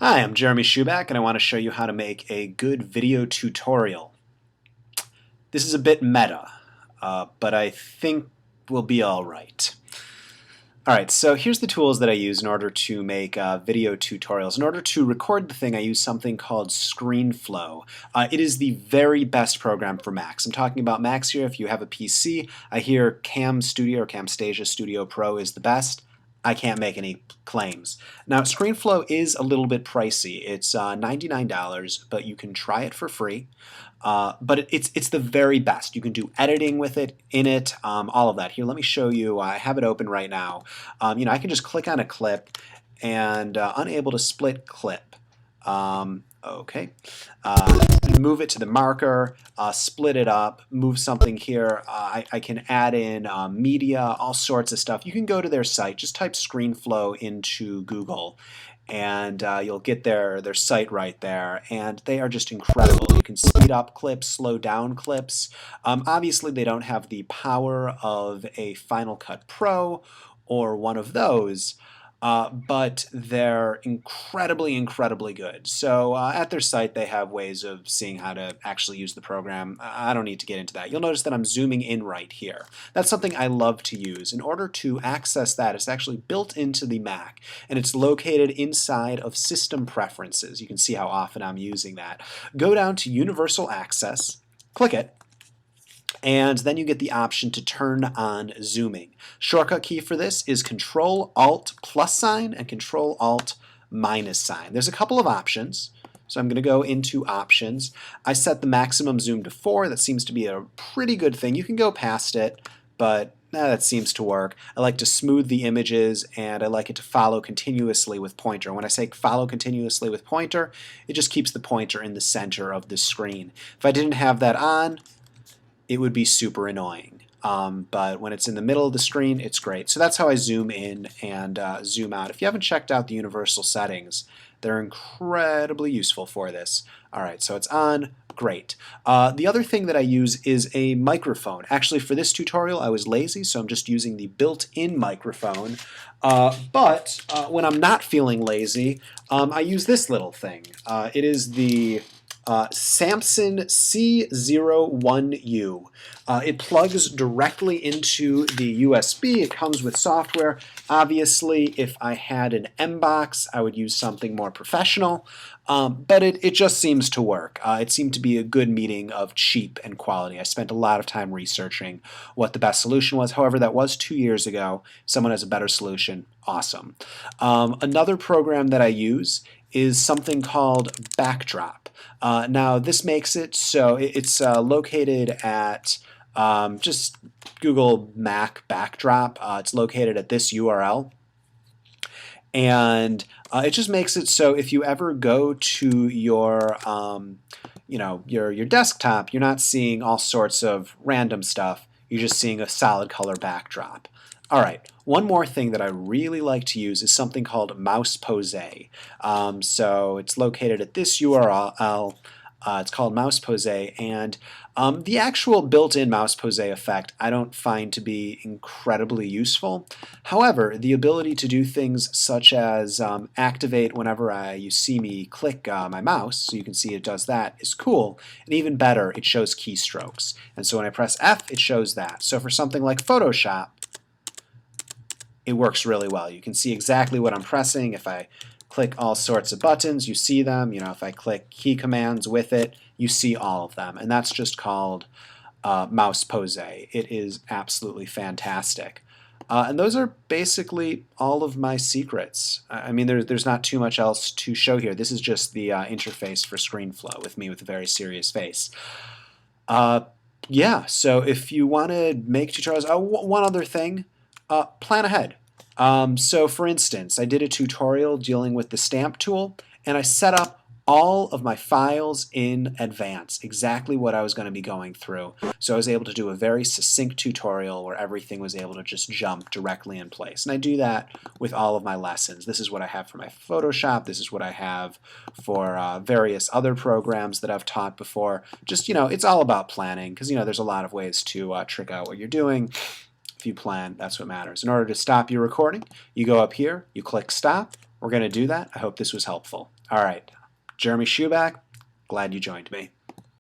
Hi, I'm Jeremy Schuback and I want to show you how to make a good video tutorial. This is a bit meta, but I think we'll be alright. Alright, so here's the tools that I use in order to make video tutorials. In order to record the thing, I use something called ScreenFlow. It is the very best program for Macs. I'm talking about Macs here. If you have a PC, I hear Cam Studio or Camtasia Studio Pro is the best. I can't make any claims. Now, ScreenFlow is a little bit pricey. It's $99, but you can try it for free. But it's the very best. You can do editing with it, in it, all of that. Here, let me show you. I have it open right now. I can just click on a clip and unable to split clip. Okay. Move it to the marker, split it up, move something here. I can add in media, all sorts of stuff. You can go to their site, just type ScreenFlow into Google and you'll get their site right there, and they are just incredible. You can speed up clips, slow down clips. Obviously they don't have the power of a Final Cut Pro or one of those, but they're incredibly good. So at their site they have ways of seeing how to actually use the program. I don't need to get into that. You'll notice that I'm zooming in right here. That's something I love to use. In order to access that, it's actually built into the Mac, and it's located inside of System Preferences. You can see how often I'm using that. Go down to Universal Access, click it, and then you get the option to turn on zooming. Shortcut key for this is Control-Alt plus sign and Control-Alt minus sign. There's a couple of options. So I'm going to go into options. I set the maximum zoom to 4. That seems to be a pretty good thing. You can go past it, but that seems to work. I like to smooth the images, and I like it to follow continuously with pointer. When I say follow continuously with pointer, it just keeps the pointer in the center of the screen. If I didn't have that on, it would be super annoying. But when it's in the middle of the screen, it's great. So that's how I zoom in and zoom out. If you haven't checked out the universal settings, they're incredibly useful for this. All right, so it's on. Great. The other thing that I use is a microphone. Actually, for this tutorial, I was lazy, so I'm just using the built-in microphone. But when I'm not feeling lazy, I use this little thing. It is the Samson C01U. It plugs directly into the USB. It comes with software. Obviously, if I had an M-Box, I would use something more professional, but it just seems to work. It seemed to be a good meeting of cheap and quality. I spent a lot of time researching what the best solution was. However, that was 2 years ago. If someone has a better solution, awesome. Another program that I use is something called Backdrop. Now this makes it so it's located at just Google Mac Backdrop. It's located at this URL, and it just makes it so if you ever go to your your desktop, you're not seeing all sorts of random stuff. You're just seeing a solid color backdrop. All right, one more thing that I really like to use is something called Mouse Pose. So it's located at this URL. It's called Mouse Pose, and the actual built-in Mouse Pose effect I don't find to be incredibly useful. However, the ability to do things such as activate whenever you see me click my mouse, so you can see it does that, is cool. And even better, it shows keystrokes. And so when I press F, it shows that. So for something like Photoshop, it works really well. You can see exactly what I'm pressing. If I click all sorts of buttons, you see them. If I click key commands with it, you see all of them. And that's just called Mouse Pose. It is absolutely fantastic. And those are basically all of my secrets. I mean, there's not too much else to show here. This is just the interface for ScreenFlow with me with a very serious face. Yeah, so if you want to make tutorials, one other thing, plan ahead. So for instance, I did a tutorial dealing with the stamp tool, and I set up all of my files in advance, exactly what I was going to be going through. So I was able to do a very succinct tutorial where everything was able to just jump directly in place. And I do that with all of my lessons. This is what I have for my Photoshop. This is what I have for various other programs that I've taught before. Just, it's all about planning, because, there's a lot of ways to trick out what you're doing. If you plan, that's what matters. In order to stop your recording, you go up here, you click stop. We're going to do that. I hope this was helpful. All right, Jeremy Schuback, glad you joined me.